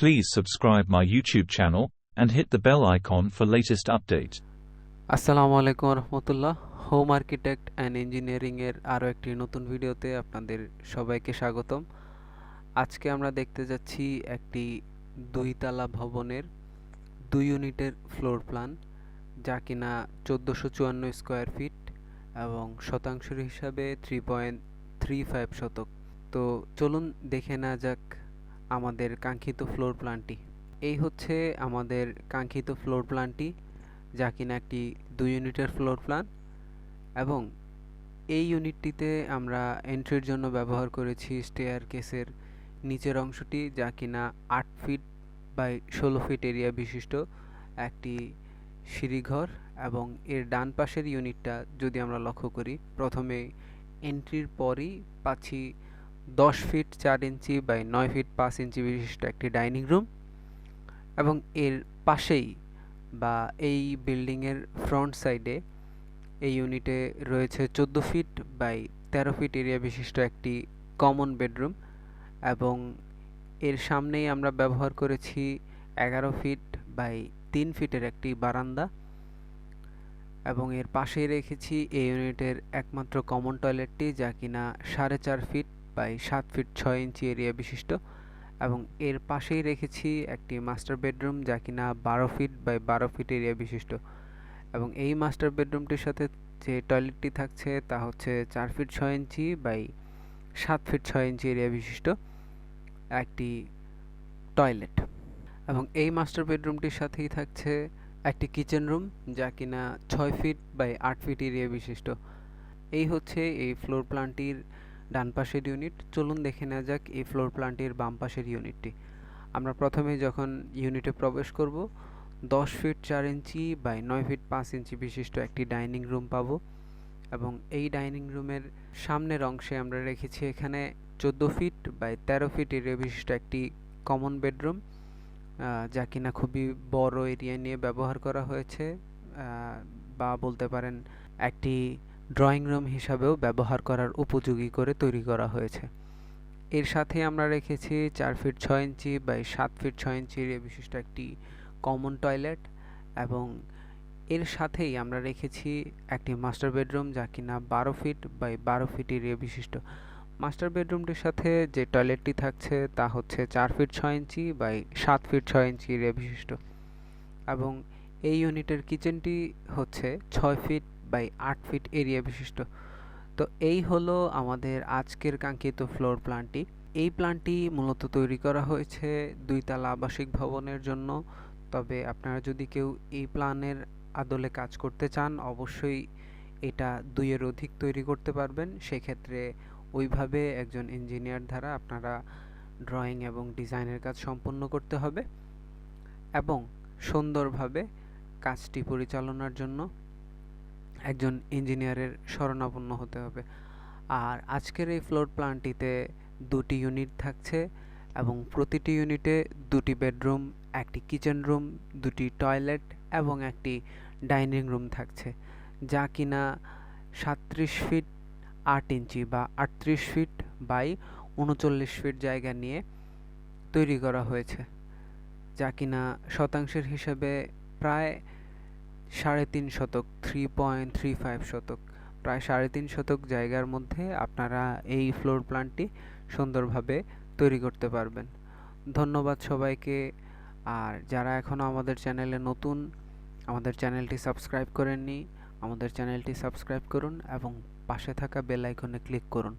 Please subscribe my YouTube channel and hit the bell icon for latest updates. আসসালামু আলাইকুম রহমতুল্লাহ। Home architect and engineering এর আরও একটি নতুন ভিডিওতে আপনাদের সবাইকে স্বাগতম। আজকে আমরা দেখতে যাচ্ছি একটি দুইতলা ভবনের 2 ইউনিটের ফ্লোর প্ল্যান, যা কিনা 1454 স্কোয়ার ফিট এবং শতাংশের হিসাবে 3.35 শতক। তো চলুন দেখে নেওয়া যাক আমাদের কাঙ্ক্ষিত ফ্লোর প্ল্যানটি। এই হচ্ছে আমাদের কাঙ্ক্ষিত ফ্লোর প্ল্যানটি, যা কিনা একটি 2 ইউনিটের ফ্লোর প্ল্যান, এবং এই ইউনিটটিতে আমরা এন্ট্রির জন্য ব্যবহার করেছি স্টেয়ার কেসের নিচের অংশটি, যা কিনা 8 ফিট বাই 16 ফিট এরিয়া বিশিষ্ট একটি সিঁড়িঘর। এবং এর ডান পাশের ইউনিটটা যদি আমরা লক্ষ্য করি, প্রথমে এন্ট্রির পরই পাচ্ছি 10 ফিট 4 ইঞ্চি বাই 9 ফিট 5 ইঞ্চি বিশিষ্ট একটি ডাইনিং রুম, এবং এর পাশেই বা এই বিল্ডিংয়ের ফ্রন্ট সাইডে এই ইউনিটে রয়েছে 14 ফিট বাই 13 ফিট এরিয়া বিশিষ্ট একটি কমন বেডরুম, এবং এর সামনেই আমরা ব্যবহার করেছি 11 ফিট বাই 3 ফিটের একটি বারান্দা, এবং এর পাশেই রেখেছি এই ইউনিটের একমাত্র কমন টয়লেটটি, যা কিনা 4.5 feet by 7 feet 6 inch area বিশিষ্ট, এবং এর পাশেই রেখেছি একটি মাস্টার বেডরুম, যা কিনা 12 ফিট বাই 12 ফিট এরিয়া বিশিষ্ট, এবং এই মাস্টার বেডরুমটির সাথে যে টয়লেটটি থাকছে তা হচ্ছে 4 feet 6 inch by 7 feet 6 inch area বিশিষ্ট একটি টয়লেট, এবং এই মাস্টার বেডরুমটির সাথেই থাকছে একটি কিচেন রুম, যা কিনা 6 ফিট বাই 8 ফিট এরিয়া বিশিষ্ট। এই হচ্ছে এই ফ্লোর প্ল্যানটির ডান পাশের ইউনিট। চলুন দেখে নেওয়া যাক এই ফ্লোর প্ল্যানটির বাম পাশের ইউনিটটি। আমরা প্রথমে যখন ইউনিটে প্রবেশ করব, 10 ফিট 4 ইঞ্চি বাই 9 ফিট 5 ইঞ্চি বিশিষ্ট একটি ডাইনিং রুম পাবো, এবং এই ডাইনিং রুমের সামনের অংশে আমরা রেখেছি এখানে 14 ফিট বাই 13 ফিট এরিয়া বিশিষ্ট একটি কমন বেডরুম, যা কিনা খুবই বড় এরিয়া নিয়ে ব্যবহার করা হয়েছে, বা বলতে পারেন একটি ড্রয়িং রুম হিসাবেও ব্যবহার করার উপযোগী করে তৈরি করা হয়েছে। এর সাথে আমরা রেখেছি 4 feet 6 inch by 7 feet 6 inch area বিশিষ্ট একটি কমন টয়লেট, এবং এর সাথেই আমরা রেখেছি একটি মাস্টার বেডরুম, যা কিনা 12 ফিট বাই 12 ফিট এরিয়া বিশিষ্ট। মাস্টার বেডরুমটির সাথে যে টয়লেটটি থাকছে তা হচ্ছে 4 feet 6 inch by 7 feet 6 inch area বিশিষ্ট, এবং এই ইউনিটের কিচেনটি হচ্ছে 6 ফিট বাই 8 ফিট এরিয়া বিশিষ্ট। তো এই হলো আমাদের আজকের কাঙ্ক্ষিত ফ্লোর প্ল্যানটি। এই প্ল্যানটি মূলত তৈরি করা হয়েছে দুইতলা আবাসিক ভবনের জন্য। তবে আপনারা যদি কেউ এই প্ল্যানের আদলে কাজ করতে চান, অবশ্যই এটা 2 এর অধিক তৈরি করতে পারবেন। সেক্ষেত্রে ওইভাবে একজন ইঞ্জিনিয়ার দ্বারা আপনারা ড্রয়িং এবং ডিজাইনের কাজ সম্পন্ন করতে হবে, এবং সুন্দরভাবে কাজটি পরিচালনার জন্য একজন ইঞ্জিনিয়ারের শরণাপন্ন হতে হবে। আর আজকের এই ফ্লোর প্ল্যানটিতে 2টি ইউনিট থাকছে, এবং প্রতিটি ইউনিটে 2টি বেডরুম, একটি কিচেন রুম, 2টি টয়লেট এবং একটি ডাইনিং রুম থাকছে, যা কিনা 37 ফিট 8 ইঞ্চি বা 38 ফিট বাই 39 ফিট জায়গা নিয়ে তৈরি করা হয়েছে, যা কিনা শতাংশের হিসাবে প্রায় 3.5 শতক, 3.35 শতক, প্রায় 3.5 শতক জায়গার মধ্যে আপনারা এই ফ্লোর প্ল্যানটি সুন্দরভাবে তৈরি করতে পারবেন। ধন্যবাদ সবাইকে। আর যারা এখনও আমাদের চ্যানেলে নতুন, আমাদের চ্যানেলটি সাবস্ক্রাইব করেননি, আমাদের চ্যানেলটি সাবস্ক্রাইব করুন এবং পাশে থাকা বেল আইকনে ক্লিক করুন।